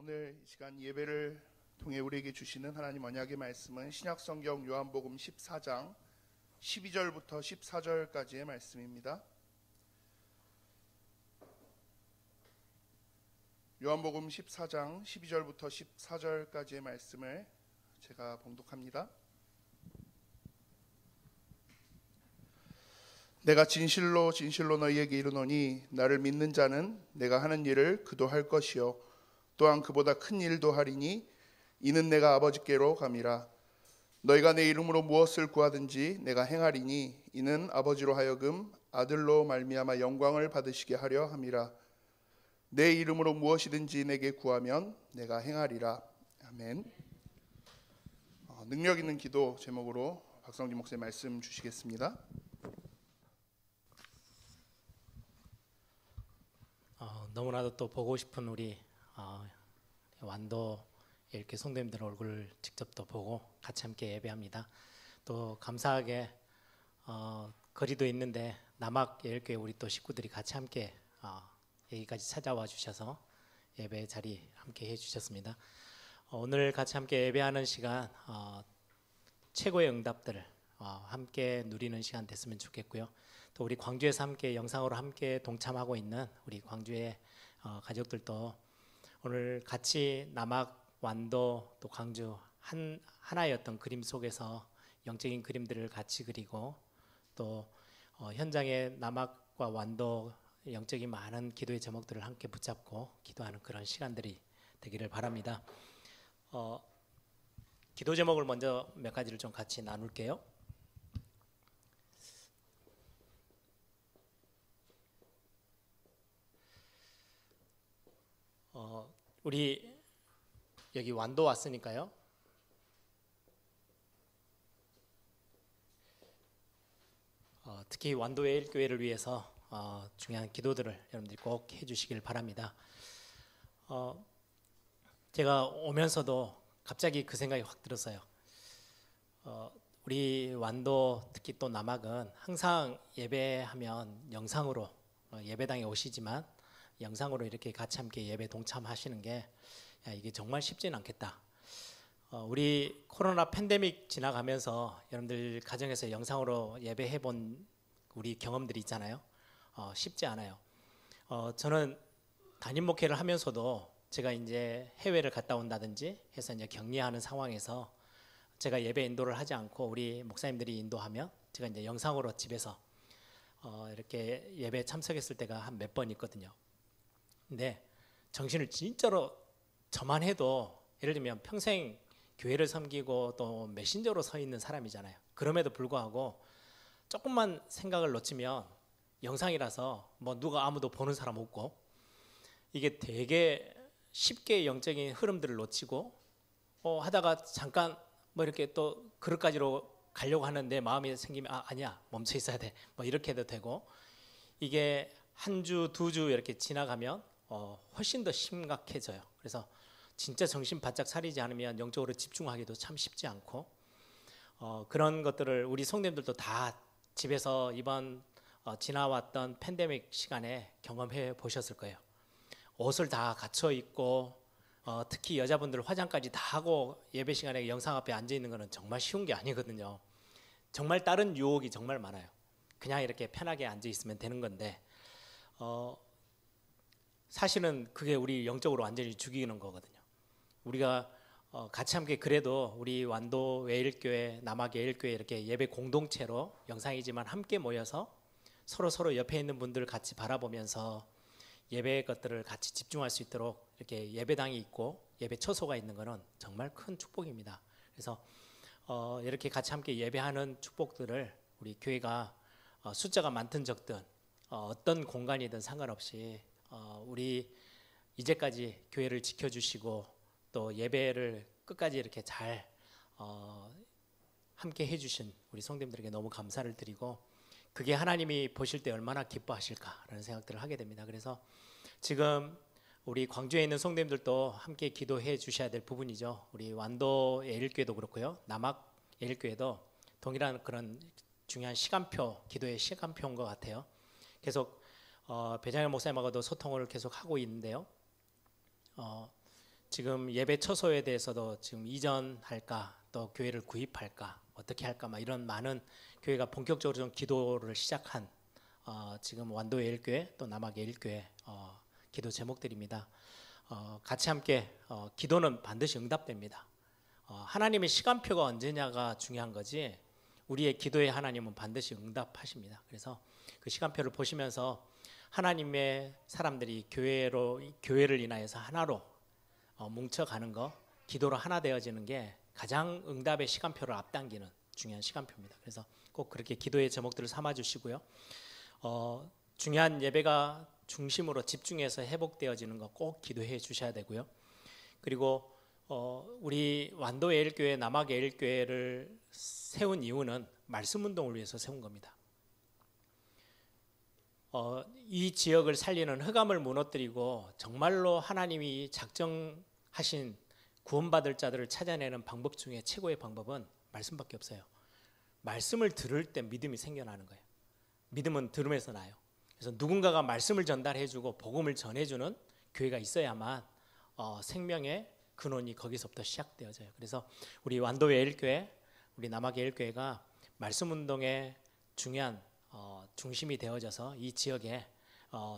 오늘 이 시간 예배를 통해 우리에게 주시는 하나님 언약의 말씀은 신약성경 요한복음 14장 12절부터 14절까지의 말씀입니다. 요한복음 14장 12절부터 14절까지의 말씀을 제가 봉독합니다. 내가 진실로 진실로 너희에게 이르노니 나를 믿는 자는 내가 하는 일을 그도 할 것이요 또한 그보다 큰 일도 하리니 이는 내가 아버지께로 감이라. 너희가 내 이름으로 무엇을 구하든지 내가 행하리니 이는 아버지로 하여금 아들로 말미암아 영광을 받으시게 하려 함이라. 내 이름으로 무엇이든지 내게 구하면 내가 행하리라. 아멘. 능력 있는 기도 제목으로 박성진 목사님 말씀 주시겠습니다. 너무나도 또 보고 싶은 우리 완도 이렇게 성도님들 얼굴을 직접 또 보고 같이 함께 예배합니다. 또 감사하게 거리도 있는데 남학 예일교회 우리 또 식구들이 같이 함께 여기까지 찾아와 주셔서 예배 자리 함께 해주셨습니다. 오늘 같이 함께 예배하는 시간 최고의 응답들을 함께 누리는 시간 됐으면 좋겠고요. 또 우리 광주에서 함께 영상으로 함께 동참하고 있는 우리 광주의 가족들도 오늘 같이 남학, 완도, 또 광주 하나의 어떤 그림 속에서 영적인 그림들을 같이 그리고 또 현장의 남학과 완도 영적인 많은 기도의 제목들을 함께 붙잡고 기도하는 그런 시간들이 되기를 바랍니다. 기도 제목을 먼저 몇 가지를 좀 같이 나눌게요. 우리 여기 완도 왔으니까요. 특히 완도 예일교회를 위해서 중요한 기도들을 여러분들이 꼭 해주시길 바랍니다. 제가 오면서도 갑자기 그 생각이 확 들었어요. 우리 완도 특히 또 남학은 항상 예배하면 영상으로 예배당에 오시지만 영상으로 이렇게 같이 함께 예배 동참하시는 게 이게 정말 쉽지는 않겠다. 우리 코로나 팬데믹 지나가면서 여러분들 가정에서 영상으로 예배해 본 우리 경험들이 있잖아요. 쉽지 않아요. 저는 담임 목회를 하면서도 제가 이제 해외를 갔다 온다든지 해서 이제 격리하는 상황에서 제가 예배 인도를 하지 않고 우리 목사님들이 인도하면 제가 이제 영상으로 집에서 이렇게 예배 참석했을 때가 한 몇 번 있거든요. 근데 정신을 진짜로 저만 해도 예를 들면 평생 교회를 섬기고 또 메신저로 서 있는 사람이잖아요. 그럼에도 불구하고 조금만 생각을 놓치면 영상이라서 뭐 누가 아무도 보는 사람 없고 이게 되게 쉽게 영적인 흐름들을 놓치고 하다가 잠깐 뭐 이렇게 또 그릇가지로 가려고 하는데 마음이 생기면 아니야 멈춰 있어야 돼 뭐 이렇게 해도 되고 이게 한 주, 두 주 이렇게 지나가면 훨씬 더 심각해져요. 그래서 진짜 정신 바짝 차리지 않으면 영적으로 집중하기도 참 쉽지 않고 그런 것들을 우리 성도님들도 다 집에서 이번 지나왔던 팬데믹 시간에 경험해 보셨을 거예요. 옷을 다 갖춰 입고 특히 여자분들 화장까지 다 하고 예배 시간에 영상 앞에 앉아 있는 거는 정말 쉬운 게 아니거든요. 정말 다른 유혹이 정말 많아요. 그냥 이렇게 편하게 앉아 있으면 되는 건데 사실은 그게 우리 영적으로 완전히 죽이는 거거든요. 우리가 같이 함께 그래도 우리 완도 예일교회, 남학 예일교회 이렇게 예배 공동체로 영상이지만 함께 모여서 서로 옆에 있는 분들 같이 바라보면서 예배의 것들을 같이 집중할 수 있도록 이렇게 예배당이 있고 예배 처소가 있는 것은 정말 큰 축복입니다. 그래서 이렇게 같이 함께 예배하는 축복들을 우리 교회가 숫자가 많든 적든 어떤 공간이든 상관없이 우리 이제까지 교회를 지켜주시고 또 예배를 끝까지 이렇게 잘 함께 해주신 우리 성도님들에게 너무 감사를 드리고 그게 하나님이 보실 때 얼마나 기뻐하실까라는 생각들을 하게 됩니다. 그래서 지금 우리 광주에 있는 성도님들도 함께 기도해 주셔야 될 부분이죠. 우리 완도 예일교회도 그렇고요. 남학 예일교회도 동일한 그런 중요한 시간표, 기도의 시간표인 것 같아요. 계속 배장현 목사님하고도 소통을 계속 하고 있는데요. 지금 예배 처소에 대해서도 지금 이전할까 또 교회를 구입할까 어떻게 할까 막 이런 많은 교회가 본격적으로 좀 기도를 시작한 지금 완도 예일교회 또 남학 예일교회 기도 제목들입니다. 같이 함께 기도는 반드시 응답됩니다. 하나님의 시간표가 언제냐가 중요한 거지 우리의 기도에 하나님은 반드시 응답하십니다. 그래서 그 시간표를 보시면서 하나님의 사람들이 교회를 인하여서 하나로 뭉쳐가는 거, 기도로 하나 되어지는 게 가장 응답의 시간표를 앞당기는 중요한 시간표입니다. 그래서 꼭 그렇게 기도의 제목들을 삼아 주시고요. 중요한 예배가 중심으로 집중해서 회복되어지는 거 꼭 기도해 주셔야 되고요. 그리고 우리 완도 예일교회, 남학 예일교회를 세운 이유는 말씀 운동을 위해서 세운 겁니다. 이 지역을 살리는 흑암을 무너뜨리고 정말로 하나님이 작정하신 구원받을 자들을 찾아내는 방법 중에 최고의 방법은 말씀밖에 없어요. 말씀을 들을 때 믿음이 생겨나는 거예요. 믿음은 들음에서 나요. 그래서 누군가가 말씀을 전달해주고 복음을 전해주는 교회가 있어야만 생명의 근원이 거기서부터 시작되어져요. 그래서 우리 완도 예일교회, 우리 남학 예일교회가 말씀 운동의 중요한 중심이 되어져서 이 지역에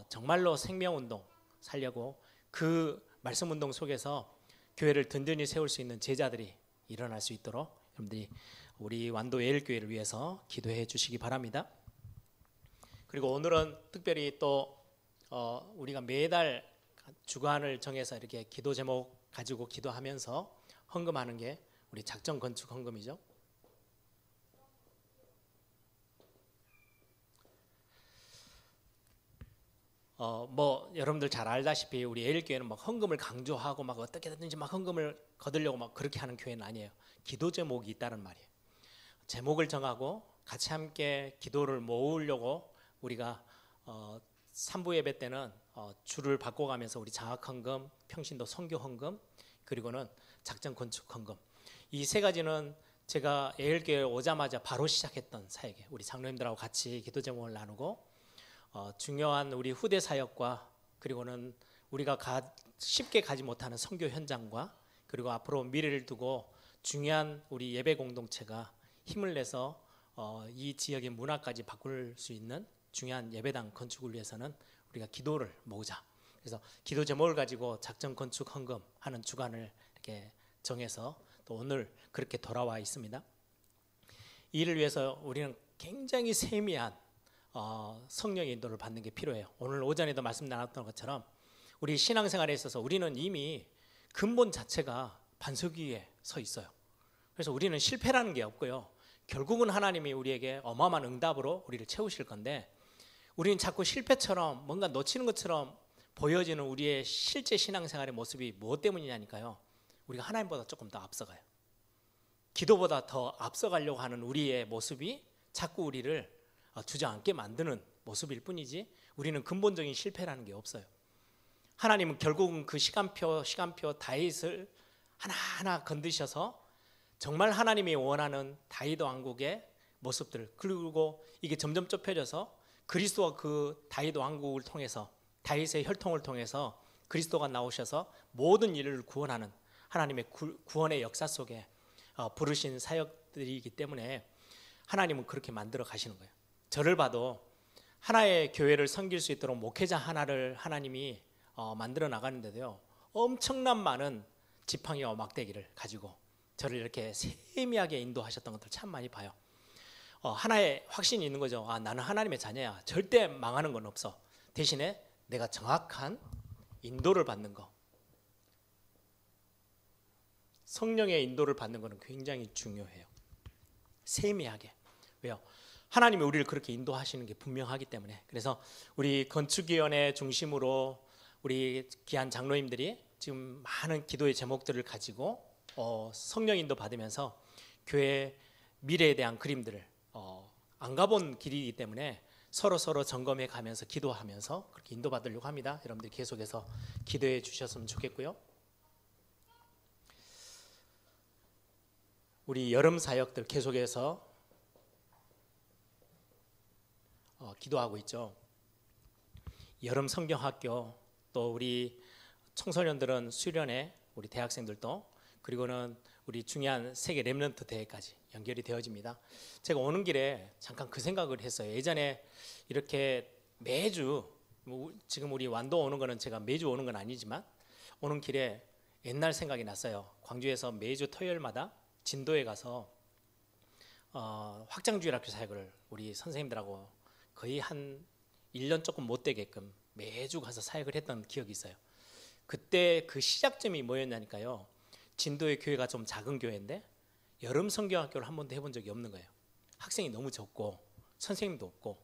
정말로 생명 운동 살려고 그 말씀 운동 속에서 교회를 든든히 세울 수 있는 제자들이 일어날 수 있도록 여러분들이 우리 완도 예일교회를 위해서 기도해 주시기 바랍니다. 그리고 오늘은 특별히 또 우리가 매달 주간을 정해서 이렇게 기도 제목 가지고 기도하면서 헌금하는 게 우리 작정 건축 헌금이죠. 여러분들 잘 알다시피 우리 예일교회는 막 헌금을 강조하고 막 어떻게든지 막 헌금을 거두려고 막 그렇게 하는 교회는 아니에요. 기도 제목이 있다는 말이에요. 제목을 정하고 같이 함께 기도를 모으려고 우리가 3부 예배 때는 주를 바꿔가면서 우리 장학 헌금, 평신도 선교 헌금, 그리고는 작정 건축 헌금, 이 세 가지는 제가 예일교회 오자마자 바로 시작했던 사역이에요. 우리 장로님들하고 같이 기도 제목을 나누고 중요한 우리 후대 사역과 그리고는 우리가 쉽게 가지 못하는 선교 현장과 그리고 앞으로 미래를 두고 중요한 우리 예배 공동체가 힘을 내서 이 지역의 문화까지 바꿀 수 있는 중요한 예배당 건축을 위해서는 우리가 기도를 모으자. 그래서 기도 제목을 가지고 작정 건축 헌금하는 주간을 이렇게 정해서 또 오늘 그렇게 돌아와 있습니다. 이를 위해서 우리는 굉장히 세미한 성령의 인도를 받는 게 필요해요. 오늘 오전에도 말씀 나눴던 것처럼 우리 신앙생활에 있어서 우리는 이미 근본 자체가 반석 위에 서 있어요. 그래서 우리는 실패라는 게 없고요. 결국은 하나님이 우리에게 어마어마한 응답으로 우리를 채우실 건데 우리는 자꾸 실패처럼 뭔가 놓치는 것처럼 보여지는 우리의 실제 신앙생활의 모습이 무엇 때문이냐니까요. 우리가 하나님보다 조금 더 앞서가요. 기도보다 더 앞서가려고 하는 우리의 모습이 자꾸 우리를 주저앉게 만드는 모습일 뿐이지 우리는 근본적인 실패라는 게 없어요. 하나님은 결국은 그 시간표 다윗을 하나하나 건드셔서 정말 하나님이 원하는 다윗 왕국의 모습들, 그리고 이게 점점 좁혀져서 그리스도와 그 다윗 왕국을 통해서 다윗의 혈통을 통해서 그리스도가 나오셔서 모든 일을 구원하는 하나님의 구원의 역사 속에 부르신 사역들이기 때문에 하나님은 그렇게 만들어 가시는 거예요. 저를 봐도 하나의 교회를 섬길 수 있도록 목회자 하나를 하나님이 만들어 나가는데도요, 엄청난 많은 지팡이와 막대기를 가지고 저를 이렇게 세미하게 인도하셨던 것들 참 많이 봐요. 하나의 확신이 있는 거죠. 나는 하나님의 자녀야. 절대 망하는 건 없어. 대신에 내가 정확한 인도를 받는 거, 성령의 인도를 받는 것은 굉장히 중요해요. 세미하게. 왜요? 하나님이 우리를 그렇게 인도하시는 게 분명하기 때문에. 그래서 우리 건축위원회 중심으로 우리 귀한 장로님들이 지금 많은 기도의 제목들을 가지고 성령 인도 받으면서 교회 미래에 대한 그림들을 안 가본 길이기 때문에 서로 점검해 가면서 기도하면서 그렇게 인도받으려고 합니다. 여러분들 계속해서 기도해 주셨으면 좋겠고요. 우리 여름 사역들 계속해서 기도하고 있죠. 여름 성경학교, 또 우리 청소년들은 수련회 우리 대학생들도 그리고는 우리 중요한 세계 렘넌트 대회까지 연결이 되어집니다. 제가 오는 길에 잠깐 그 생각을 했어요. 예전에 이렇게 매주 지금 우리 완도 오는 거는 제가 매주 오는 건 아니지만 오는 길에 옛날 생각이 났어요. 광주에서 매주 토요일마다 진도에 가서 확장주일학교 사역을 우리 선생님들하고 거의 한 1년 조금 못 되게끔 매주 가서 사역을 했던 기억이 있어요. 그때 그 시작점이 뭐였냐니까요. 진도의 교회가 좀 작은 교회인데 여름 성경학교를 한 번도 해본 적이 없는 거예요. 학생이 너무 적고 선생님도 없고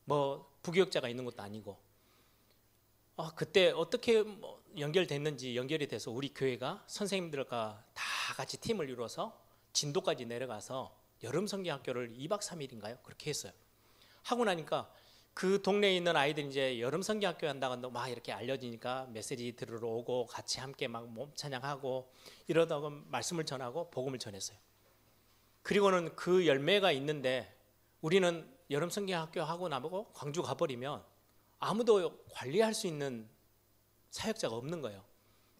뭐 부교육자가 있는 것도 아니고 그때 어떻게 연결됐는지 연결이 돼서 우리 교회가 선생님들과 다 같이 팀을 이루어서 진도까지 내려가서 여름 성경학교를 2박 3일인가요? 그렇게 했어요. 하고 나니까 그 동네에 있는 아이들이 이제 여름 성경학교 한다고 막 이렇게 알려지니까 메시지 들으러 오고 같이 함께 막 몸 찬양하고 이러다가 말씀을 전하고 복음을 전했어요. 그리고는 그 열매가 있는데 우리는 여름 성경학교 하고 나보고 광주 가버리면 아무도 관리할 수 있는 사역자가 없는 거예요.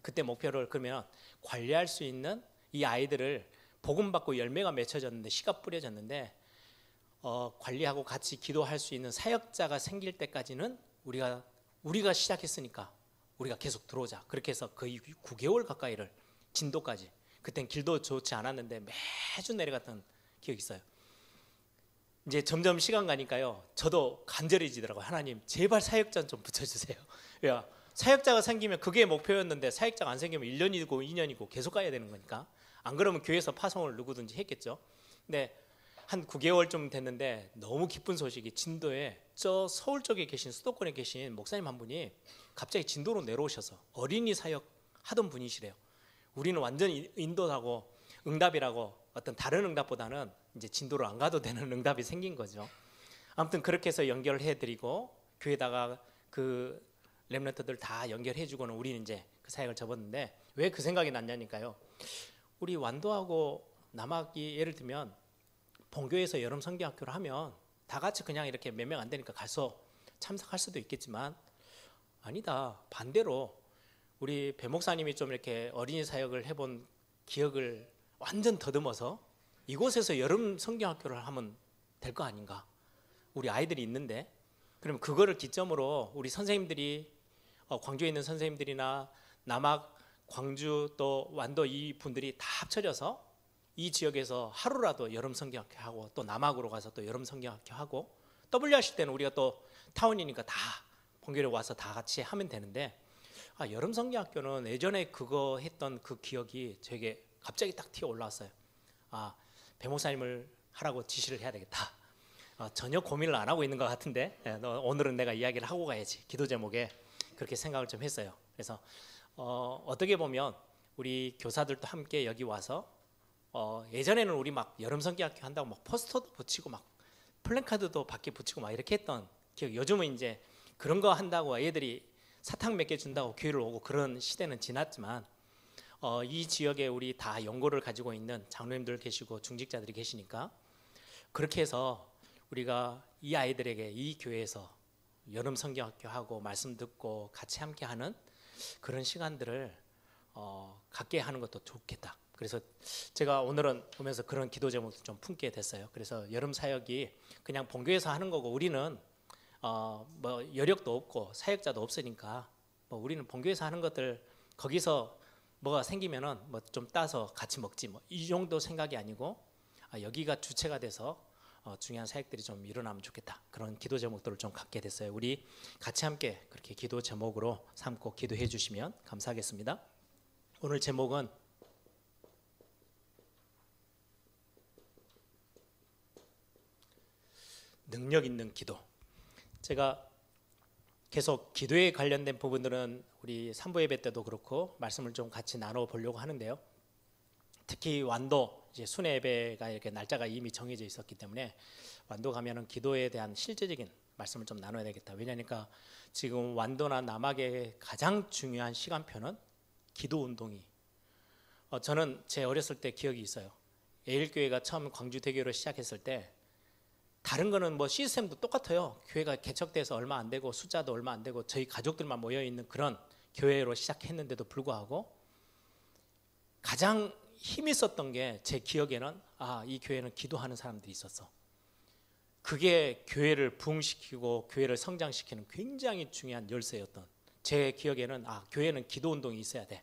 그때 목표를 그러면 관리할 수 있는 이 아이들을 복음 받고 열매가 맺혀졌는데 씨가 뿌려졌는데 관리하고 같이 기도할 수 있는 사역자가 생길 때까지는 우리가 시작했으니까 우리가 계속 들어오자. 그렇게 해서 거의 9개월 가까이를 진도까지 그땐 길도 좋지 않았는데 매주 내려갔던 기억이 있어요. 이제 점점 시간 가니까요. 저도 간절해지더라고요. 하나님 제발 사역자 좀 붙여주세요. 사역자가 생기면 그게 목표였는데 사역자가 안 생기면 1년이고 2년이고 계속 가야 되는 거니까 안 그러면 교회에서 파송을 누구든지 했겠죠. 근데 한 9개월쯤 됐는데 너무 기쁜 소식이 진도에 저 서울 쪽에 계신 수도권에 계신 목사님 한 분이 갑자기 진도로 내려오셔서 어린이 사역 하던 분이시래요. 우리는 완전 인도하고 응답이라고 어떤 다른 응답보다는 이제 진도로 안 가도 되는 응답이 생긴 거죠. 아무튼 그렇게 해서 연결을 해드리고 교회다가 그 렘넌트들 다 연결해주고는 우리는 이제 그 사역을 접었는데 왜 그 생각이 났냐니까요. 우리 완도하고 남학이 예를 들면 본교에서 여름 성경학교를 하면 다 같이 그냥 이렇게 몇 명 안 되니까 가서 참석할 수도 있겠지만 아니다. 반대로 우리 배 목사님이 좀 이렇게 어린이 사역을 해본 기억을 완전 더듬어서 이곳에서 여름 성경학교를 하면 될 거 아닌가. 우리 아이들이 있는데 그러면 그거를 기점으로 우리 선생님들이 광주에 있는 선생님들이나 남학, 광주 또 완도 이 분들이 다 합쳐져서 이 지역에서 하루라도 여름 성경학교 하고 또 남학으로 가서 또 여름 성경학교 하고 WRC 때는 우리가 또 타운이니까 다 본교에 와서 다 같이 하면 되는데 여름 성경학교는 예전에 그거 했던 그 기억이 저에게 갑자기 딱 튀어 올라왔어요. 배 목사님을 하라고 지시를 해야 되겠다. 전혀 고민을 안 하고 있는 것 같은데 오늘은 내가 이야기를 하고 가야지. 기도 제목에 그렇게 생각을 좀 했어요. 그래서 어떻게 보면 우리 교사들도 함께 여기 와서 예전에는 우리 막 여름 성경학교 한다고 막 포스터도 붙이고 막 플랜카드도 밖에 붙이고 막 이렇게 했던 기억. 요즘은 이제 그런 거 한다고 애들이 사탕 몇 개 준다고 교회를 오고 그런 시대는 지났지만 이 지역에 우리 다 연고를 가지고 있는 장로님들 계시고 중직자들이 계시니까 그렇게 해서 우리가 이 아이들에게 이 교회에서 여름 성경학교 하고 말씀 듣고 같이 함께 하는 그런 시간들을 갖게 하는 것도 좋겠다. 그래서 제가 오늘은 보면서 그런 기도 제목도 좀 품게 됐어요. 그래서 여름 사역이 그냥 본교에서 하는 거고 우리는 뭐 여력도 없고 사역자도 없으니까 뭐 우리는 본교에서 하는 것들 거기서 뭐가 생기면은 뭐 좀 따서 같이 먹지 뭐 이 정도 생각이 아니고 여기가 주체가 돼서 중요한 사역들이 좀 일어나면 좋겠다. 그런 기도 제목들을 좀 갖게 됐어요. 우리 같이 함께 그렇게 기도 제목으로 삼고 기도해 주시면 감사하겠습니다. 오늘 제목은 능력 있는 기도. 제가 계속 기도에 관련된 부분들은 우리 3부 예배 때도 그렇고 말씀을 좀 같이 나눠 보려고 하는데요. 특히 완도 이제 순회 예배가 이렇게 날짜가 이미 정해져 있었기 때문에 완도 가면은 기도에 대한 실제적인 말씀을 좀 나눠야 되겠다. 왜냐니까 지금 완도나 남학의 가장 중요한 시간표는 기도 운동이. 저는 제 어렸을 때 기억이 있어요. 예일교회가 처음 광주대교로 시작했을 때 다른 거는 뭐 시스템도 똑같아요. 교회가 개척돼서 얼마 안 되고 숫자도 얼마 안 되고 저희 가족들만 모여 있는 그런 교회로 시작했는데도 불구하고 가장 힘이 있었던 게 제 기억에는 이 교회는 기도하는 사람들이 있었어. 그게 교회를 부흥시키고 교회를 성장시키는 굉장히 중요한 열쇠였던, 제 기억에는 교회는 기도 운동이 있어야 돼.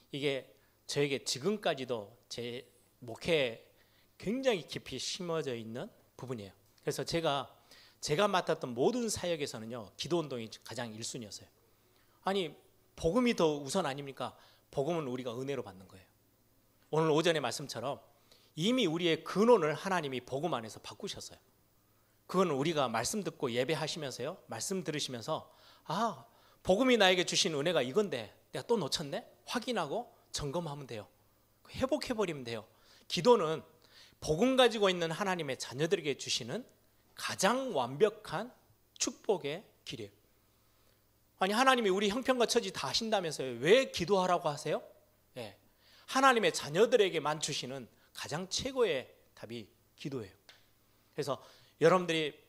이게 저에게 지금까지도 제 목회에 굉장히 깊이 심어져 있는 부분이에요. 그래서 제가 맡았던 모든 사역에서는요, 기도 운동이 가장 1순위였어요. 아니, 복음이 더 우선 아닙니까? 복음은 우리가 은혜로 받는 거예요. 오늘 오전의 말씀처럼 이미 우리의 근원을 하나님이 복음 안에서 바꾸셨어요. 그건 우리가 말씀 듣고 예배하시면서요, 말씀 들으시면서 복음이 나에게 주신 은혜가 이건데 내가 또 놓쳤네? 확인하고 점검하면 돼요. 회복해버리면 돼요. 기도는 복음 가지고 있는 하나님의 자녀들에게 주시는 가장 완벽한 축복의 길이에요. 아니, 하나님이 우리 형편과 처지 다 하신다면서요, 왜 기도하라고 하세요? 하나님의 자녀들에게만 주시는 가장 최고의 답이 기도예요. 그래서 여러분들이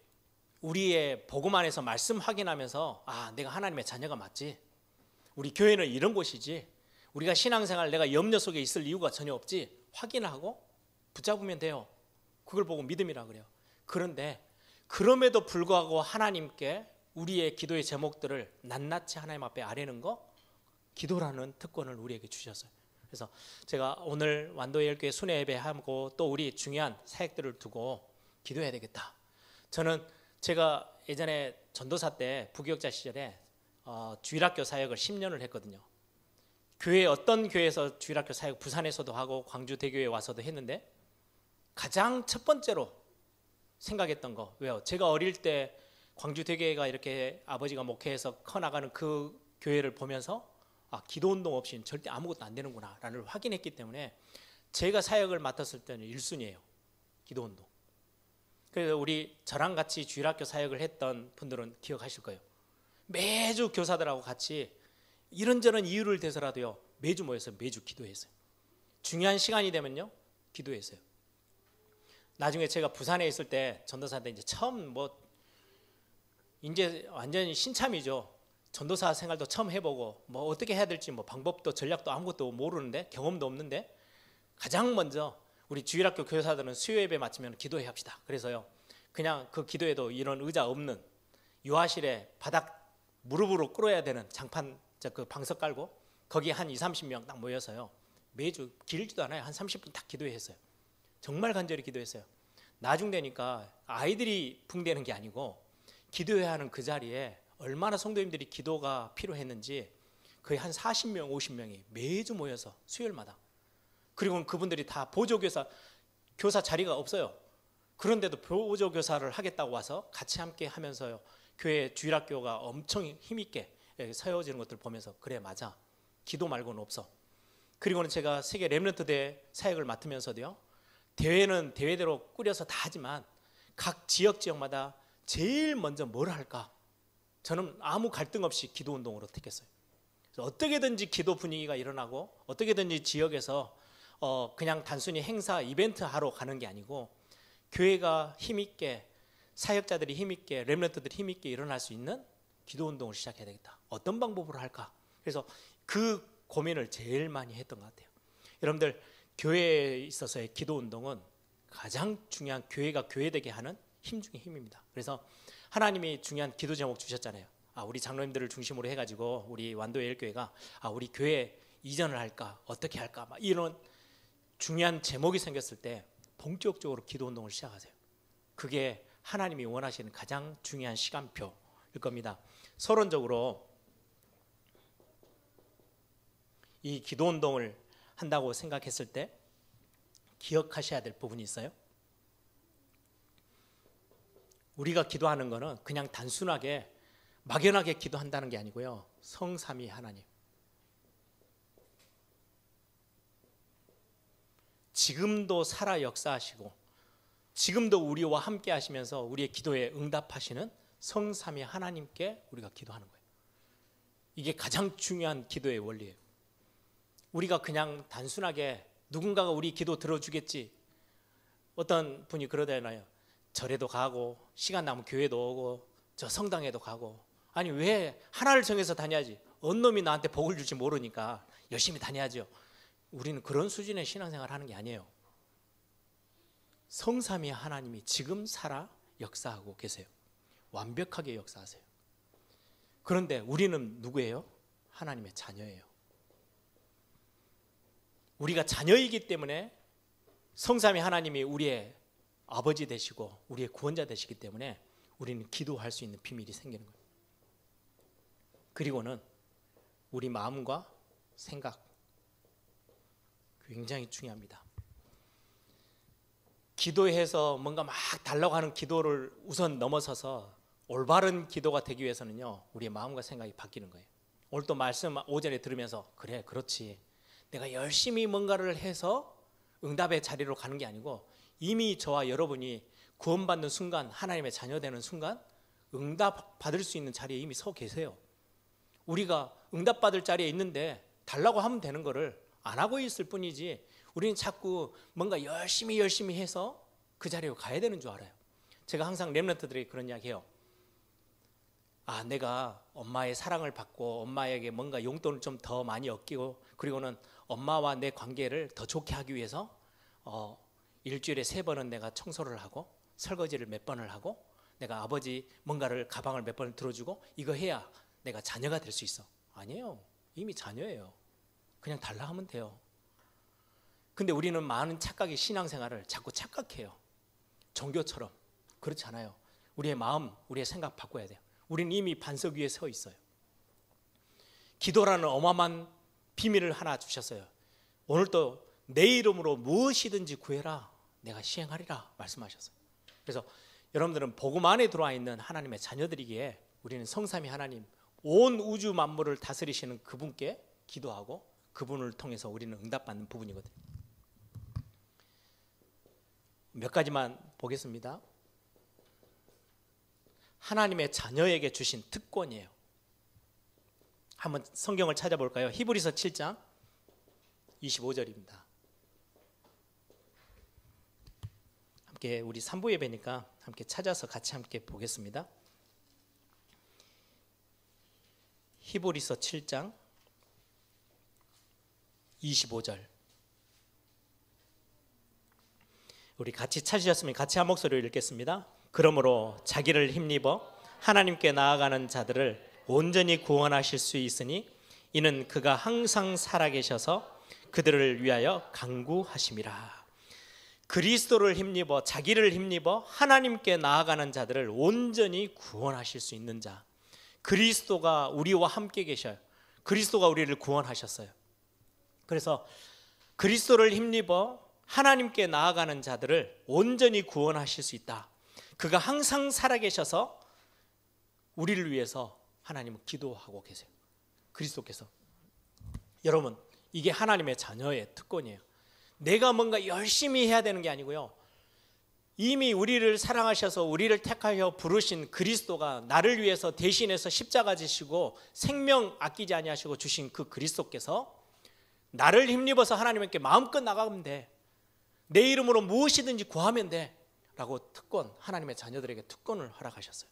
우리의 복음 안에서 말씀 확인하면서 내가 하나님의 자녀가 맞지, 우리 교회는 이런 곳이지, 우리가 신앙생활 내가 염려 속에 있을 이유가 전혀 없지, 확인하고 붙잡으면 돼요. 그걸 보고 믿음이라 그래요. 그런데 그럼에도 불구하고 하나님께 우리의 기도의 제목들을 낱낱이 하나님 앞에 아뢰는 거, 기도라는 특권을 우리에게 주셨어요. 그래서 제가 오늘 완도예일교회 순회 예배하고 또 우리 중요한 사역들을 두고 기도해야 되겠다. 저는 제가 예전에 전도사 때 부교역자 시절에 주일학교 사역을 10년을 했거든요. 교회 어떤 교회에서 주일학교 사역 부산에서도 하고 광주 대교에 와서도 했는데, 가장 첫 번째로 생각했던 거, 왜요? 제가 어릴 때 광주 대교회가 이렇게 아버지가 목회해서 커나가는 그 교회를 보면서 기도 운동 없이는 절대 아무것도 안 되는구나 라는 걸 확인했기 때문에 제가 사역을 맡았을 때는 1순위예요. 기도 운동. 그래서 우리 저랑 같이 주일학교 사역을 했던 분들은 기억하실 거예요. 매주 교사들하고 같이 이런저런 이유를 대서라도요, 매주 모여서 매주 기도했어요. 중요한 시간이 되면요, 기도했어요. 나중에 제가 부산에 있을 때 전도사 때 이제 처음 이제 완전히 신참이죠. 전도사 생활도 처음 해보고 어떻게 해야 될지 방법도 전략도 아무것도 모르는데, 경험도 없는데, 가장 먼저 우리 주일학교 교사들은 수요 예배 마치면 기도해 합시다. 그래서요, 그냥 그 기도에도 이런 의자 없는 유아실에 바닥 무릎으로 꿇어야 되는 장판, 그 방석 깔고 거기 한 20-30명 딱 모여서요, 매주 길지도 않아요, 한 30분 딱 기도했어요. 정말 간절히 기도했어요. 나중 되니까 아이들이 붕대는 게 아니고 기도해야 하는 그 자리에 얼마나 성도님들이 기도가 필요했는지 거의 한 40명, 50명이 매주 모여서 수요일마다, 그리고 그분들이 다 보조교사, 교사 자리가 없어요. 그런데도 보조교사를 하겠다고 와서 같이 함께 하면서요, 교회 주일학교가 엄청 힘있게 세워지는 것들 보면서, 그래 맞아, 기도 말고는 없어. 그리고는 제가 세계 렘넌트 대 사역을 맡으면서도요, 대회는 대회대로 꾸려서 다 하지만 각 지역마다 제일 먼저 뭘 할까? 저는 아무 갈등 없이 기도 운동으로 택했어요. 그래서 어떻게든지 기도 분위기가 일어나고, 어떻게든지 지역에서 그냥 단순히 행사, 이벤트 하러 가는 게 아니고, 교회가 힘있게, 사역자들이 힘있게, 렘넌트들이 힘있게 일어날 수 있는 기도 운동을 시작해야 되겠다. 어떤 방법으로 할까? 그래서 그 고민을 제일 많이 했던 것 같아요. 여러분들, 교회에 있어서의 기도 운동은 가장 중요한, 교회가 교회되게 하는 힘 중에 힘입니다. 그래서 하나님이 중요한 기도 제목 주셨잖아요. 우리 장로님들을 중심으로 해가지고 우리 완도예일교회가 우리 교회 이전을 할까, 어떻게 할까, 이런 중요한 제목이 생겼을 때 본격적으로 기도 운동을 시작하세요. 그게 하나님이 원하시는 가장 중요한 시간표일 겁니다. 서론적으로 이 기도 운동을 한다고 생각했을 때 기억하셔야 될 부분이 있어요. 우리가 기도하는 거는 그냥 단순하게 막연하게 기도한다는 게 아니고요, 성삼위 하나님, 지금도 살아 역사하시고 지금도 우리와 함께 하시면서 우리의 기도에 응답하시는 성삼위 하나님께 우리가 기도하는 거예요. 이게 가장 중요한 기도의 원리예요. 우리가 그냥 단순하게 누군가가 우리 기도 들어주겠지, 어떤 분이 그러잖아요. 절에도 가고 시간 남으면 교회도 오고 저 성당에도 가고, 아니 왜 하나를 정해서 다녀야지, 어느 놈이 나한테 복을 줄지 모르니까 열심히 다녀야죠. 우리는 그런 수준의 신앙생활을 하는 게 아니에요. 성삼위 하나님이 지금 살아 역사하고 계세요. 완벽하게 역사하세요. 그런데 우리는 누구예요? 하나님의 자녀예요. 우리가 자녀이기 때문에 성삼위 하나님이 우리의 아버지 되시고 우리의 구원자 되시기 때문에 우리는 기도할 수 있는 비밀이 생기는 거예요. 그리고는 우리 마음과 생각, 굉장히 중요합니다. 기도해서 뭔가 막 달라고 하는 기도를 우선 넘어서서 올바른 기도가 되기 위해서는요, 우리의 마음과 생각이 바뀌는 거예요. 오늘 또 말씀 오전에 들으면서 그래, 그렇지, 내가 열심히 뭔가를 해서 응답의 자리로 가는 게 아니고 이미 저와 여러분이 구원받는 순간, 하나님의 자녀 되는 순간 응답 받을 수 있는 자리에 이미 서 계세요. 우리가 응답 받을 자리에 있는데 달라고 하면 되는 거를 안 하고 있을 뿐이지, 우리는 자꾸 뭔가 열심히 해서 그 자리로 가야 되는 줄 알아요. 제가 항상 렘넌트들에게 그런 이야기 해요. 아, 내가 엄마의 사랑을 받고 엄마에게 뭔가 용돈을 좀 더 많이 얻기고, 그리고는 엄마와 내 관계를 더 좋게 하기 위해서 일주일에 3번은 내가 청소를 하고 설거지를 몇 번을 하고 내가 아버지 뭔가를 가방을 몇 번을 들어주고 이거 해야 내가 자녀가 될 수 있어. 아니에요. 이미 자녀예요. 그냥 달라 하면 돼요. 근데 우리는 많은 착각의 신앙생활을 자꾸 착각해요. 종교처럼. 그렇지 않아요. 우리의 마음, 우리의 생각 바꿔야 돼요. 우리는 이미 반석 위에 서 있어요. 기도라는 어마어마한 비밀을 하나 주셨어요. 오늘 또 내 이름으로 무엇이든지 구해라, 내가 시행하리라 말씀하셨어요. 그래서 여러분들은 복음 안에 들어와 있는 하나님의 자녀들이기에 우리는 성삼위 하나님, 온 우주 만물을 다스리시는 그분께 기도하고 그분을 통해서 우리는 응답받는 부분이거든요. 몇 가지만 보겠습니다. 하나님의 자녀에게 주신 특권이에요. 한번 성경을 찾아볼까요? 히브리서 7장 25절입니다. 함께 우리 3부 예배니까 함께 찾아서 같이 함께 보겠습니다. 히브리서 7장 25절. 우리 같이 찾으셨으면 같이 한 목소리로 읽겠습니다. 그러므로 자기를 힘입어 하나님께 나아가는 자들을 온전히 구원하실 수 있으니 이는 그가 항상 살아계셔서 그들을 위하여 간구하심이라. 그리스도를 힘입어, 자기를 힘입어 하나님께 나아가는 자들을 온전히 구원하실 수 있는 자. 그리스도가 우리와 함께 계셔요. 그리스도가 우리를 구원하셨어요. 그래서 그리스도를 힘입어 하나님께 나아가는 자들을 온전히 구원하실 수 있다. 그가 항상 살아계셔서 우리를 위해서 하나님은 기도하고 계세요. 그리스도께서. 여러분, 이게 하나님의 자녀의 특권이에요. 내가 뭔가 열심히 해야 되는 게 아니고요, 이미 우리를 사랑하셔서 우리를 택하여 부르신 그리스도가 나를 위해서 대신해서 십자가 지시고 생명 아끼지 아니하시고 주신 그 그리스도께서 나를 힘입어서 하나님께 마음껏 나가면 돼, 내 이름으로 무엇이든지 구하면 돼 라고 특권, 하나님의 자녀들에게 특권을 허락하셨어요.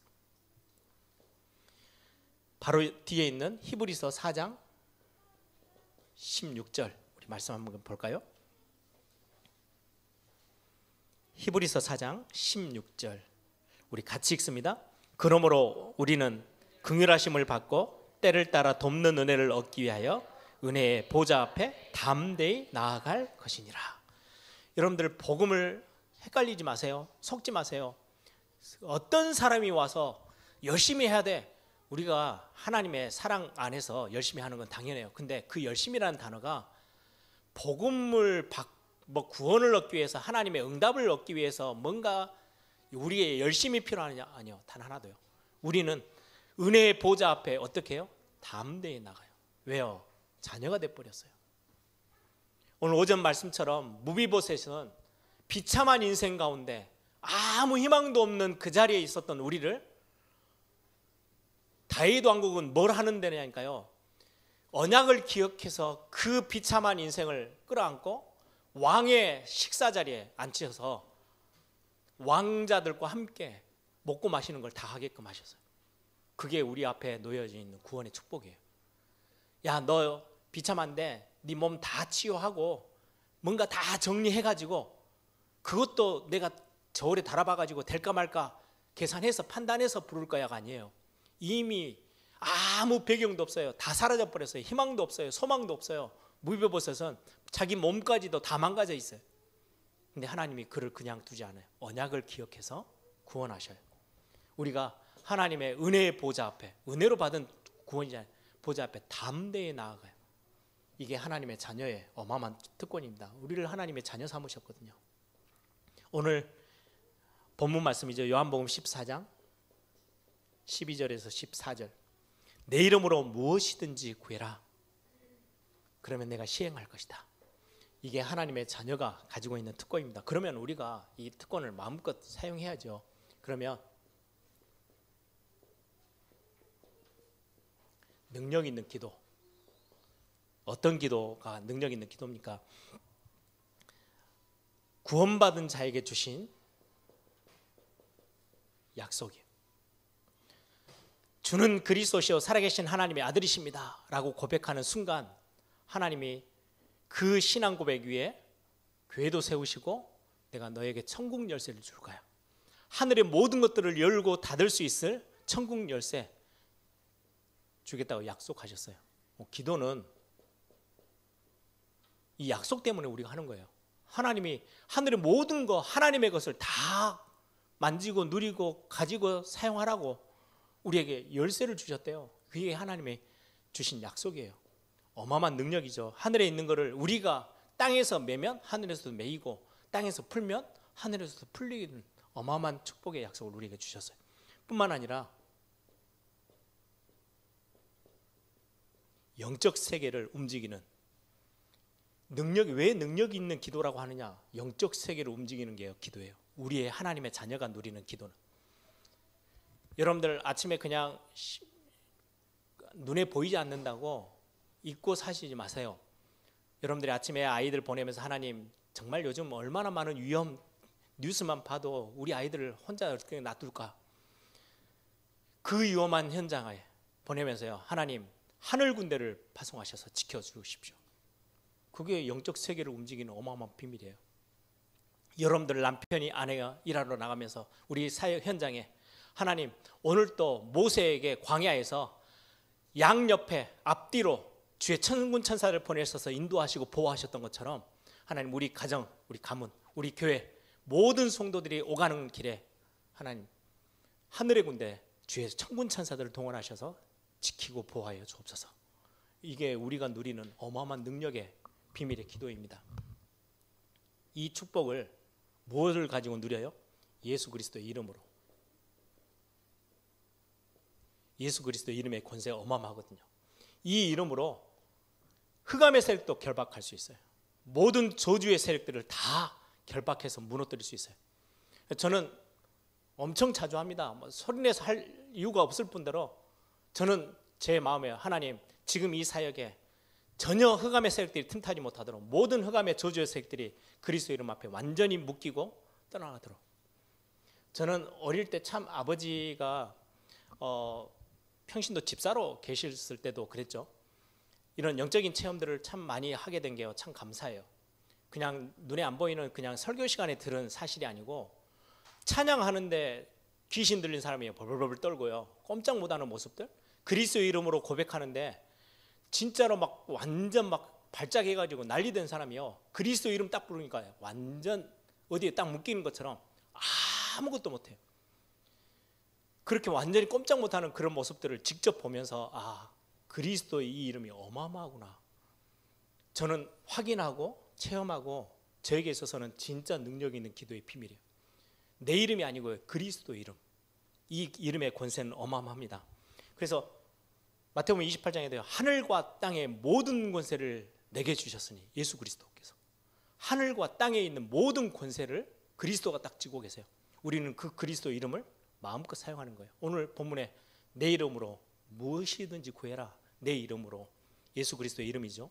바로 뒤에 있는 히브리서 4장 16절 우리 말씀 한번 볼까요? 히브리서 4장 16절 우리 같이 읽습니다. 그러므로 우리는 긍휼하심을 받고 때를 따라 돕는 은혜를 얻기 위하여 은혜의 보좌 앞에 담대히 나아갈 것이니라. 여러분들, 복음을 헷갈리지 마세요. 속지 마세요. 어떤 사람이 와서 열심히 해야 돼, 우리가 하나님의 사랑 안에서 열심히 하는 건 당연해요. 근데 그 열심이라는 단어가 복음을 구원을 얻기 위해서, 하나님의 응답을 얻기 위해서 뭔가 우리의 열심이 필요하느냐? 아니요, 단 하나도요. 우리는 은혜의 보좌 앞에 어떻게 해요? 담대히 나가요. 왜요? 자녀가 돼버렸어요. 오늘 오전 말씀처럼 무비보셋은 비참한 인생 가운데 아무 희망도 없는 그 자리에 있었던 우리를 다윗 왕국은 뭘 하는 데냐니까요, 언약을 기억해서 그 비참한 인생을 끌어안고 왕의 식사 자리에 앉혀서 왕자들과 함께 먹고 마시는 걸 다 하게끔 하셨어요. 그게 우리 앞에 놓여져 있는 구원의 축복이에요. 야, 너 비참한데 네 몸 다 치유하고 뭔가 다 정리해가지고 그것도 내가 저울에 달아봐가지고 될까 말까 계산해서 판단해서 부를 거야가 아니에요. 이미 아무 배경도 없어요. 다 사라져 버렸어요. 희망도 없어요. 소망도 없어요. 무비보셋은 자기 몸까지도 다 망가져 있어요. 근데 하나님이 그를 그냥 두지 않아요. 언약을 기억해서 구원하셔요. 우리가 하나님의 은혜의 보좌 앞에, 은혜로 받은 구원이잖아요. 보좌 앞에 담대히 나아가요. 이게 하나님의 자녀의 어마어마한 특권입니다. 우리를 하나님의 자녀 삼으셨거든요. 오늘 본문 말씀이죠. 요한복음 14장 12절에서 14절. 내 이름으로 무엇이든지 구해라. 그러면 내가 시행할 것이다. 이게 하나님의 자녀가 가지고 있는 특권입니다. 그러면 우리가 이 특권을 마음껏 사용해야죠. 그러면 능력 있는 기도. 어떤 기도가 능력 있는 기도입니까? 구원받은 자에게 주신 약속이에요. 주는 그리스도시요 살아계신 하나님의 아들이십니다 라고 고백하는 순간 하나님이 그 신앙 고백 위에 교회도 세우시고 내가 너에게 천국 열쇠를 줄 거야. 하늘의 모든 것들을 열고 닫을 수 있을 천국 열쇠 주겠다고 약속하셨어요. 기도는 이 약속 때문에 우리가 하는 거예요. 하나님이 하늘의 모든 거 하나님의 것을 다 만지고 누리고 가지고 사용하라고 우리에게 열쇠를 주셨대요. 그게 하나님의 주신 약속이에요. 어마어마한 능력이죠. 하늘에 있는 거를 우리가 땅에서 매면 하늘에서도 매이고 땅에서 풀면 하늘에서도 풀리는 어마어마한 축복의 약속을 우리에게 주셨어요. 뿐만 아니라 영적 세계를 움직이는 능력이, 왜 능력이 있는 기도라고 하느냐? 영적 세계를 움직이는 게 기도예요. 우리의 하나님의 자녀가 누리는 기도는. 여러분들 아침에 그냥 눈에 보이지 않는다고 잊고 사시지 마세요. 여러분들이 아침에 아이들 보내면서 하나님 정말 요즘 얼마나 많은 위험 뉴스만 봐도 우리 아이들을 혼자 어떻게 놔둘까? 그 위험한 현장에 보내면서요. 하나님 하늘 군대를 파송하셔서 지켜주십시오. 그게 영적 세계를 움직이는 어마어마한 비밀이에요. 여러분들 남편이 아내가 일하러 나가면서 우리 사역 현장에 하나님 오늘 또 모세에게 광야에서 양옆에 앞뒤로 주의 천군 천사를 보내셔서 인도하시고 보호하셨던 것처럼 하나님 우리 가정, 우리 가문, 우리 교회 모든 성도들이 오가는 길에 하나님 하늘의 군대 주의 천군 천사들을 동원하셔서 지키고 보호하여 주옵소서. 이게 우리가 누리는 어마어마한 능력의 비밀의 기도입니다. 이 축복을 무엇을 가지고 누려요? 예수 그리스도의 이름으로. 예수 그리스도의 이름의 권세가 어마어마하거든요. 이 이름으로 흑암의 세력도 결박할 수 있어요. 모든 저주의 세력들을 다 결박해서 무너뜨릴 수 있어요. 저는 엄청 자주 합니다. 소리내서 할 이유가 없을 뿐더러 저는 제 마음에 하나님 지금 이 사역에 전혀 흑암의 세력들이 틈타지 못하도록 모든 흑암의 저주의 세력들이 그리스도 이름 앞에 완전히 묶이고 떠나가도록. 저는 어릴 때 참 아버지가 평신도 집사로 계셨을 때도 그랬죠. 이런 영적인 체험들을 참 많이 하게 된 게 참 감사해요. 그냥 눈에 안 보이는 그냥 설교 시간에 들은 사실이 아니고 찬양하는데 귀신 들린 사람이 벌벌벌 떨고요. 꼼짝 못하는 모습들. 그리스도의 이름으로 고백하는데 진짜로 막 완전 막 발작해가지고 난리된 사람이요. 그리스도 이름 딱 부르니까 완전 어디에 딱 묶이는 것처럼 아무것도 못해요. 그렇게 완전히 꼼짝 못하는 그런 모습들을 직접 보면서 아 그리스도의 이 이름이 어마어마하구나. 저는 확인하고 체험하고 저에게 있어서는 진짜 능력 있는 기도의 비밀이에요. 내 이름이 아니고요. 그리스도 이름. 이 이름의 권세는 어마어마합니다. 그래서 마태복음 28장에도요. 하늘과 땅의 모든 권세를 내게 주셨으니 예수 그리스도께서 하늘과 땅에 있는 모든 권세를 그리스도가 딱 쥐고 계세요. 우리는 그 그리스도 이름을 마음껏 사용하는 거예요. 오늘 본문에 내 이름으로 무엇이든지 구해라. 내 이름으로. 예수 그리스도의 이름이죠.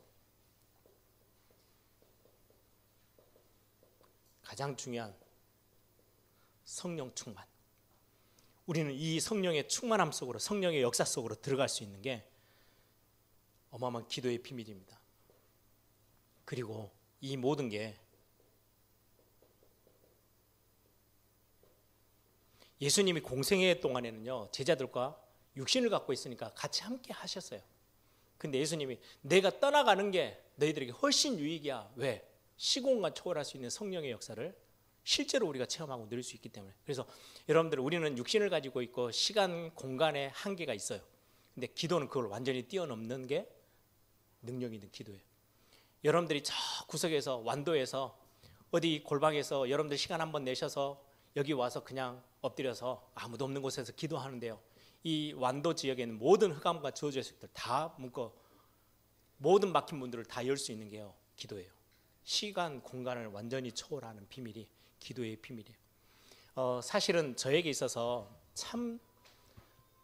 가장 중요한 성령 충만. 우리는 이 성령의 충만함 속으로 성령의 역사 속으로 들어갈 수 있는 게 어마어마한 기도의 비밀입니다. 그리고 이 모든 게 예수님이 공생애 동안에는요, 제자들과 육신을 갖고 있으니까 같이 함께 하셨어요. 근데 예수님이 내가 떠나가는 게 너희들에게 훨씬 유익이야. 왜? 시공간 초월할 수 있는 성령의 역사를 실제로 우리가 체험하고 누릴 수 있기 때문에. 그래서 여러분들, 우리는 육신을 가지고 있고 시간, 공간에 한계가 있어요. 근데 기도는 그걸 완전히 뛰어넘는 게 능력 있는 기도예요. 여러분들이 저 구석에서, 완도에서, 어디 골방에서 여러분들 시간 한번 내셔서 여기 와서 그냥 엎드려서 아무도 없는 곳에서 기도하는데요, 이 완도 지역에 있는 모든 흑암과 저주의식들 다 묶어 모든 막힌 문들을 다 열 수 있는 게요, 기도예요. 시간, 공간을 완전히 초월하는 비밀이 기도의 비밀이에요. 사실은 저에게 있어서 참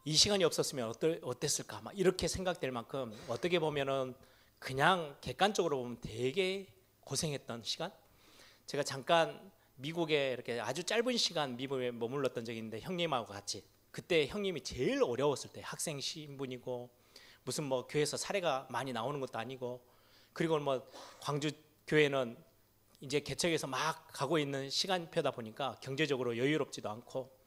이 시간이 없었으면 어땠을까 막 이렇게 생각될 만큼, 어떻게 보면은 그냥 객관적으로 보면 되게 고생했던 시간. 제가 잠깐 미국에 이렇게 아주 짧은 시간 미국에 머물렀던 적이 있는데, 형님하고 같이, 그때 형님이 제일 어려웠을 때, 학생 신분이고 무슨 뭐 교회에서 사례가 많이 나오는 것도 아니고, 그리고 뭐 광주 교회는 이제 개척해서 막 가고 있는 시간표다 보니까 경제적으로 여유롭지도 않고,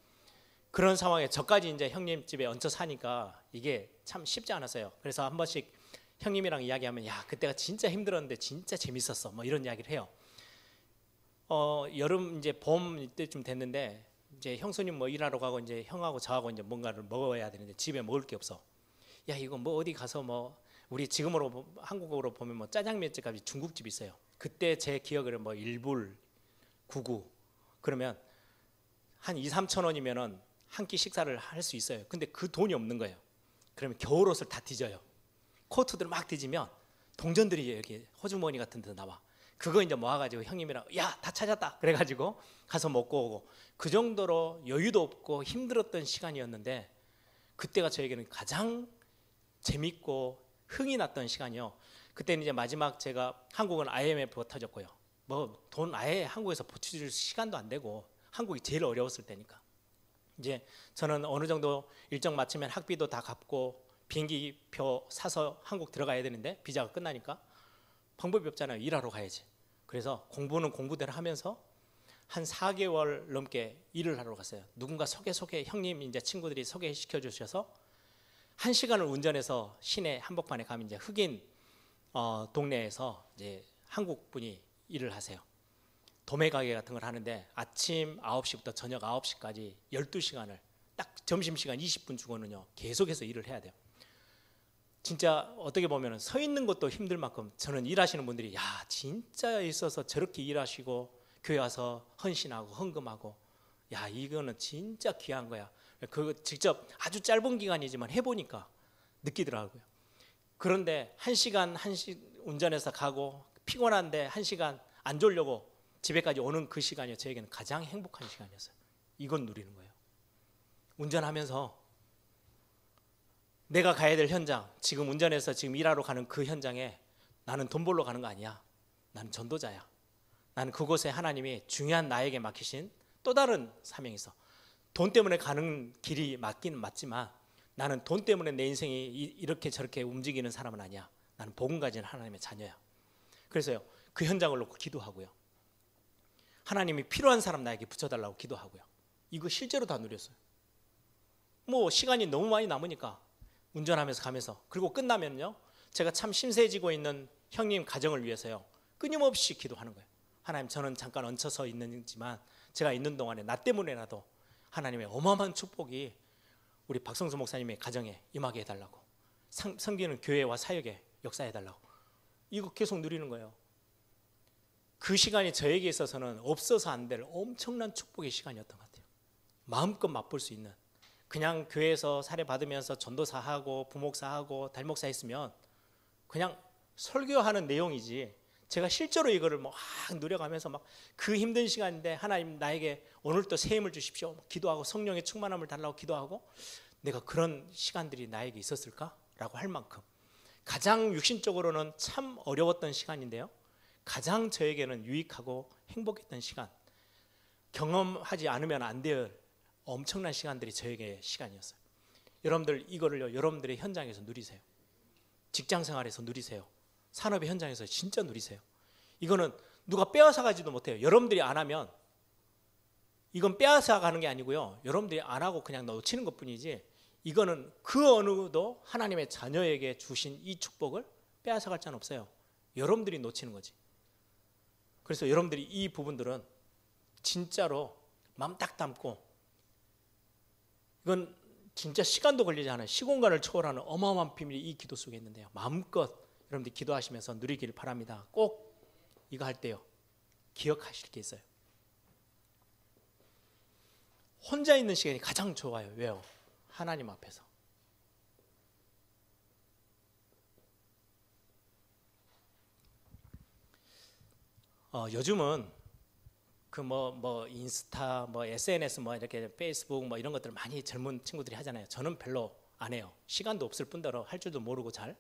그런 상황에 저까지 이제 형님 집에 얹혀 사니까 이게 참 쉽지 않았어요. 그래서 한 번씩 형님이랑 이야기하면, 야, 그때가 진짜 힘들었는데 진짜 재밌었어, 뭐 이런 이야기를 해요. 여름 이제 봄 이때쯤 됐는데, 이제 형수님 뭐 일하러 가고 이제 형하고 저하고 이제 뭔가를 먹어야 되는데 집에 먹을 게 없어. 야, 이거 뭐 어디 가서 뭐, 우리 지금으로 한국어로 보면 뭐 짜장면집 값이 중국집 있어요. 그때 제 기억으로 뭐 1불 99, 그러면 한 2, 3천 원이면은 한 끼 식사를 할 수 있어요. 근데 그 돈이 없는 거예요. 그러면 겨울옷을 다 뒤져요. 코트들 막 뒤지면 동전들이 이렇게 호주머니 같은 데 나와. 그거 이제 모아가지고 형님이랑, 야, 다 찾았다 그래가지고 가서 먹고 오고, 그 정도로 여유도 없고 힘들었던 시간이었는데, 그때가 저에게는 가장 재밌고 흥이 났던 시간이요. 그때는 이제 마지막, 제가 한국은 IMF가 터졌고요, 뭐 돈 아예 한국에서 보충줄 시간도 안 되고 한국이 제일 어려웠을 때니까, 이제 저는 어느 정도 일정 마치면 학비도 다 갚고 비행기표 사서 한국 들어가야 되는데, 비자가 끝나니까 방법이 없잖아요. 일하러 가야지. 그래서 공부는 공부대로 하면서 한 4개월 넘게 일을 하러 갔어요. 누군가 형님 이제 친구들이 소개시켜 주셔서 1시간을 운전해서 시내 한복판에 가면 이제 흑인 동네에서 이제 한국 분이 일을 하세요. 도매 가게 같은 걸 하는데, 아침 9시부터 저녁 9시까지 12시간을 딱 점심시간 20분 주고는요 계속해서 일을 해야 돼요. 진짜 어떻게 보면 서 있는 것도 힘들 만큼, 저는 일하시는 분들이, 야, 진짜 있어서 저렇게 일하시고 교회 와서 헌신하고 헌금하고, 야, 이거는 진짜 귀한 거야. 그거 직접 아주 짧은 기간이지만 해보니까 느끼더라고요. 그런데 1시간 운전해서 가고 피곤한데 1시간 안 졸려고 집에까지 오는 그 시간이 저에게는 가장 행복한 시간이었어요. 이건 누리는 거예요. 운전하면서 내가 가야 될 현장, 지금 운전해서 지금 일하러 가는 그 현장에 나는 돈 벌러 가는 거 아니야. 나는 전도자야. 나는 그곳에 하나님이 중요한 나에게 맡기신 또 다른 사명이 있어. 돈 때문에 가는 길이 맞긴 맞지만 나는 돈 때문에 내 인생이 이렇게 저렇게 움직이는 사람은 아니야. 나는 복음 가진 하나님의 자녀야. 그래서요, 그 현장을 놓고 기도하고요, 하나님이 필요한 사람 나에게 붙여달라고 기도하고요. 이거 실제로 다 누렸어요. 뭐 시간이 너무 많이 남으니까 운전하면서 가면서, 그리고 끝나면요, 제가 참 심세지고 있는 형님 가정을 위해서요 끊임없이 기도하는 거예요. 하나님, 저는 잠깐 얹혀서 있는지만 제가 있는 동안에 나 때문에라도 하나님의 어마어마한 축복이 우리 박성수 목사님의 가정에 임하게 해달라고, 섬기는 교회와 사역에 역사해달라고, 이거 계속 누리는 거예요. 그 시간이 저에게 있어서는 없어서 안 될 엄청난 축복의 시간이었던 것 같아요. 마음껏 맛볼 수 있는, 그냥 교회에서 사례 받으면서 전도사하고 부목사하고 달목사 했으면 그냥 설교하는 내용이지, 제가 실제로 이거를 막 누려가면서 막 그 힘든 시간인데 하나님 나에게 오늘 또 새 힘을 주십시오 기도하고 성령의 충만함을 달라고 기도하고, 내가 그런 시간들이 나에게 있었을까라고 할 만큼 가장 육신적으로는 참 어려웠던 시간인데요, 가장 저에게는 유익하고 행복했던 시간, 경험하지 않으면 안 될 엄청난 시간들이 저에게 시간이었어요. 여러분들 이거를요, 여러분들의 현장에서 누리세요. 직장 생활에서 누리세요. 산업의 현장에서 진짜 누리세요. 이거는 누가 빼앗아 가지도 못해요. 여러분들이 안 하면 이건 빼앗아 가는 게 아니고요. 여러분들이 안 하고 그냥 놓치는 것뿐이지 이거는 그 어느 누구도 하나님의 자녀에게 주신 이 축복을 빼앗아 갈 자는 없어요. 여러분들이 놓치는 거지. 그래서 여러분들이 이 부분들은 진짜로 마음 딱 담고 이건 진짜 시간도 걸리지 않아요. 시공간을 초월하는 어마어마한 비밀이 이 기도 속에 있는데요. 마음껏 여러분들이 기도하시면서 누리기를 바랍니다. 꼭 이거 할 때요. 기억하실 게 있어요. 혼자 있는 시간이 가장 좋아요. 왜요? 하나님 앞에서. 요즘은 그 인스타, SNS, 이렇게 페이스북 이런 것들 많이 젊은 친구들이 하잖아요. 저는 별로 안 해요. 시간도 없을 뿐더러 할 줄도 모르고 잘.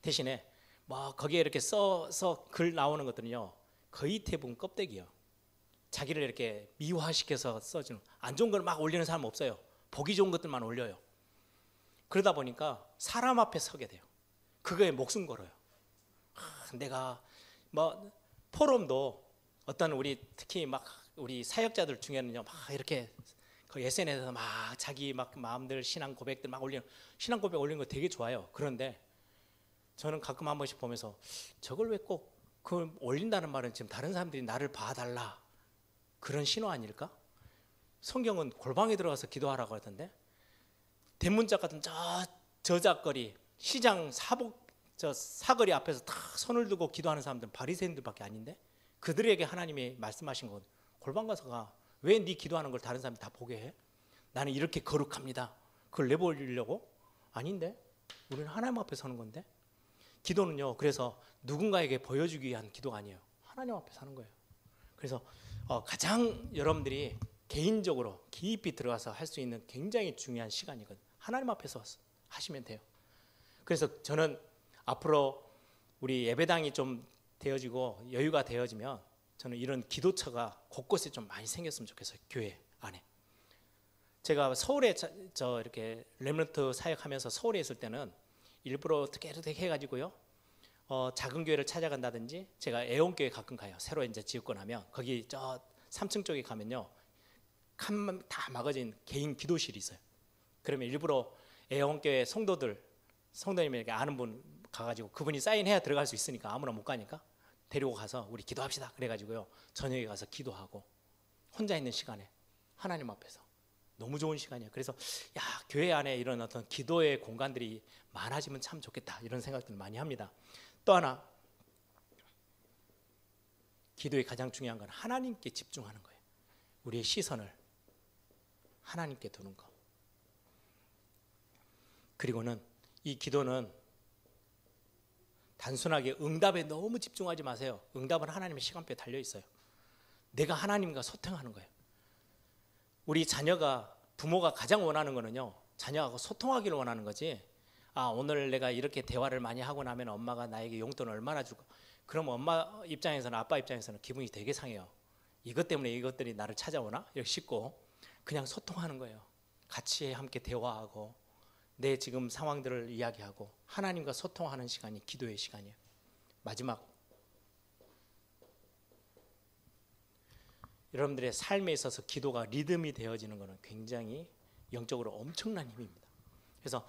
대신에 거기에 이렇게 써서 글 나오는 것들은요. 거의 대부분 껍데기요. 자기를 이렇게 미화시켜서 써주는 안 좋은 걸 막 올리는 사람 없어요. 보기 좋은 것들만 올려요. 그러다 보니까 사람 앞에 서게 돼요. 그거에 목숨 걸어요. 내가 포럼도 어떤 우리 특히 우리 사역자들 중에는요 이렇게 그 SNS에서 자기 마음들 신앙 고백들 올리는 신앙 고백 올리는 거 되게 좋아요. 그런데 저는 가끔 한 번씩 보면서 저걸 왜 꼭 그 올린다는 말은 지금 다른 사람들이 나를 봐달라 그런 신호 아닐까? 성경은 골방에 들어가서 기도하라고 하던데 대문짝 같은 저작거리 시장 사거리 앞에서 다 손을 들고 기도하는 사람들은 바리새인들밖에 아닌데 그들에게 하나님이 말씀하신 건 골방 가서 왜 네 기도하는 걸 다른 사람이 다 보게 해? 나는 이렇게 거룩합니다. 그걸 내보려고? 아닌데 우리는 하나님 앞에 서는 건데 기도는요 그래서 누군가에게 보여주기 위한 기도가 아니에요. 하나님 앞에 사는 거예요. 그래서 가장 여러분들이 개인적으로 깊이 들어가서 할 수 있는 굉장히 중요한 시간이거든요. 하나님 앞에서 하시면 돼요. 그래서 저는 앞으로 우리 예배당이 좀 되어지고 여유가 되어지면 저는 이런 기도처가 곳곳에 좀 많이 생겼으면 좋겠어요. 교회 안에. 제가 서울에 이렇게 렘넌트 사역하면서 서울에 있을 때는 일부러 어떻게 해가지고요. 작은 교회를 찾아간다든지 제가 애원교회 가끔 가요. 새로 이제 지었고 나면 거기 3층 쪽에 가면요. 칸 다 막아진 개인 기도실이 있어요. 그러면 일부러 애원교회 성도님에게 아는 분 가가지고 그분이 사인해야 들어갈 수 있으니까 아무나 못 가니까 데리고 가서 우리 기도합시다. 그래가지고요. 저녁에 가서 기도하고 혼자 있는 시간에 하나님 앞에서 너무 좋은 시간이에요. 그래서 교회 안에 이런 어떤 기도의 공간들이 많아지면 참 좋겠다 이런 생각들을 많이 합니다. 또 하나 기도의 가장 중요한 건 하나님께 집중하는 거예요. 우리의 시선을 하나님께 두는 거. 그리고는 이 기도는 단순하게 응답에 너무 집중하지 마세요. 응답은 하나님의 시간표에 달려 있어요. 내가 하나님과 소통하는 거예요. 우리 부모가 가장 원하는 거는요. 자녀하고 소통하기를 원하는 거지. 오늘 내가 이렇게 대화를 많이 하고 나면 엄마가 나에게 용돈을 얼마나 주고 그럼 엄마 입장에서는 아빠 입장에서는 기분이 되게 상해요. 이것 때문에 이것들이 나를 찾아오나? 이렇게 싶고 그냥 소통하는 거예요. 같이 함께 대화하고 내 지금 상황들을 이야기하고 하나님과 소통하는 시간이 기도의 시간이에요. 마지막 여러분들의 삶에 있어서 기도가 리듬이 되어지는 것은 굉장히 영적으로 엄청난 힘입니다. 그래서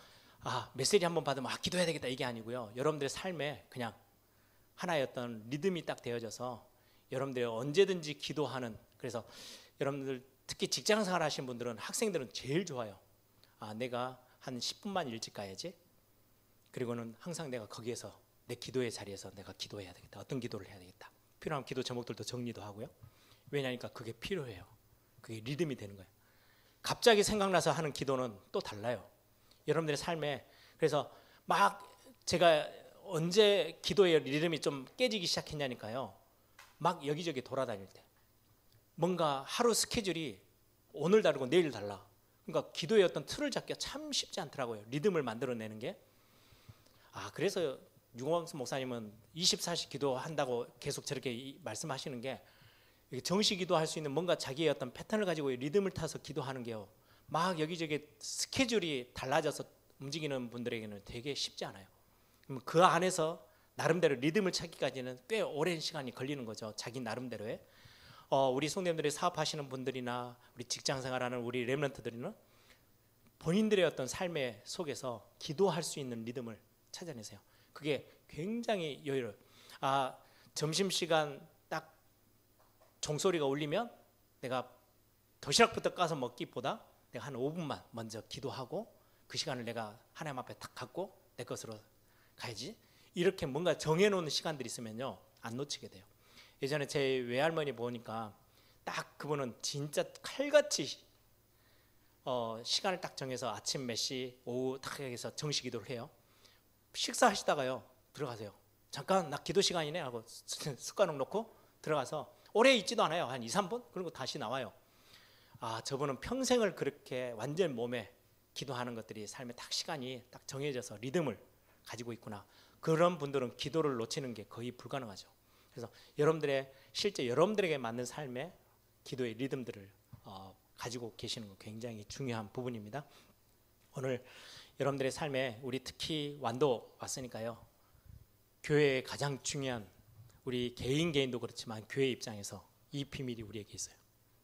메시지 한번 받으면 기도해야 되겠다 이게 아니고요. 여러분들의 삶에 그냥 하나의 어떤 리듬이 딱 되어져서 여러분들이 언제든지 기도하는 그래서 여러분들 특히 직장생활 하시는 분들은 학생들은 제일 좋아요. 내가 한 10분만 일찍 가야지. 그리고는 항상 내가 거기에서 내 기도의 자리에서 내가 기도해야 되겠다. 어떤 기도를 해야 되겠다. 필요한 기도 제목들도 정리도 하고요. 왜냐하니까 그게 필요해요. 그게 리듬이 되는 거예요. 갑자기 생각나서 하는 기도는 또 달라요. 여러분들의 삶에 그래서 제가 언제 기도의 리듬이 좀 깨지기 시작했냐니까요. 여기저기 돌아다닐 때 뭔가 하루 스케줄이 오늘 다르고 내일 달라. 그러니까 기도의 어떤 틀을 잡기가 참 쉽지 않더라고요. 리듬을 만들어내는 게. 그래서 유광수 목사님은 24시 기도한다고 계속 저렇게 말씀하시는 게 정시 기도할 수 있는 뭔가 자기의 어떤 패턴을 가지고 리듬을 타서 기도하는 게요. 여기저기 스케줄이 달라져서 움직이는 분들에게는 되게 쉽지 않아요. 그 안에서 나름대로 리듬을 찾기까지는 꽤 오랜 시간이 걸리는 거죠. 자기 나름대로의. 우리 성도님들이 사업하시는 분들이나 우리 직장생활하는 우리 렘넌트들은 본인들의 어떤 삶의 속에서 기도할 수 있는 리듬을 찾아내세요. 그게 굉장히 여유로워요. 점심시간 딱 종소리가 울리면 내가 도시락부터 까서 먹기보다 내가 한 5분만 먼저 기도하고 그 시간을 내가 하나님 앞에 탁 갖고 내 것으로 가야지. 이렇게 뭔가 정해놓은 시간들이 있으면요 안 놓치게 돼요. 예전에 제 외할머니 보니까 딱 그분은 진짜 칼같이 시간을 딱 정해서 아침 몇 시, 오후 딱 해서 정시 기도를 해요. 식사하시다가요 들어가세요. 잠깐 나 기도 시간이네 하고 숟가락 놓고 들어가서 오래 있지도 않아요. 한 2, 3분? 그리고 다시 나와요. 저분은 평생을 그렇게 완전 몸에 기도하는 것들이 삶에 딱 시간이 딱 정해져서 리듬을 가지고 있구나. 그런 분들은 기도를 놓치는 게 거의 불가능하죠. 그래서 실제 여러분들에게 맞는 삶의 기도의 리듬들을 가지고 계시는 거 굉장히 중요한 부분입니다. 오늘 여러분들의 삶에 우리 특히 완도 왔으니까요. 교회의 가장 중요한 우리 개인도 그렇지만 교회 입장에서 이 비밀이 우리에게 있어요.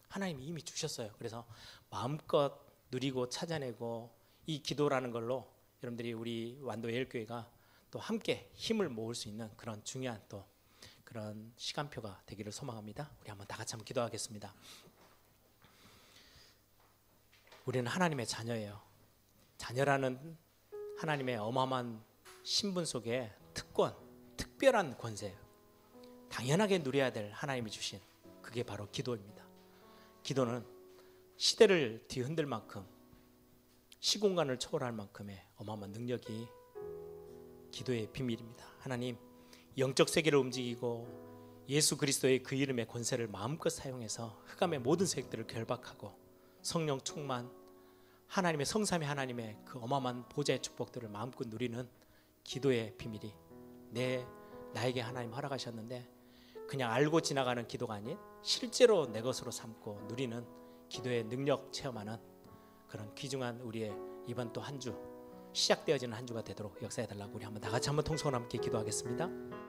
하나님이 이미 주셨어요. 그래서 마음껏 누리고 찾아내고 이 기도라는 걸로 여러분들이 우리 완도 예일교회가 또 함께 힘을 모을 수 있는 그런 중요한 또 그런 시간표가 되기를 소망합니다. 우리 한번 다 같이 한번 기도하겠습니다. 우리는 하나님의 자녀예요. 자녀라는 하나님의 어마어마한 신분 속에 특별한 권세예요. 당연하게 누려야 될 하나님이 주신 그게 바로 기도입니다. 기도는 시대를 뒤흔들 만큼 시공간을 초월할 만큼의 어마어마한 능력이 기도의 비밀입니다. 하나님 영적 세계를 움직이고 예수 그리스도의 그 이름의 권세를 마음껏 사용해서 흑암의 모든 세력들을 결박하고 성령 충만 하나님의 성삼위 하나님의 그 어마어마한 보좌의 축복들을 마음껏 누리는 기도의 비밀이 나에게 하나님 허락하셨는데 그냥 알고 지나가는 기도가 아닌 실제로 내 것으로 삼고 누리는 기도의 능력 체험하는 그런 귀중한 우리의 이번 또 한 주 시작되어지는 한 주가 되도록 역사해달라고 우리 한번 다 같이 한번 통성으로 함께 기도하겠습니다.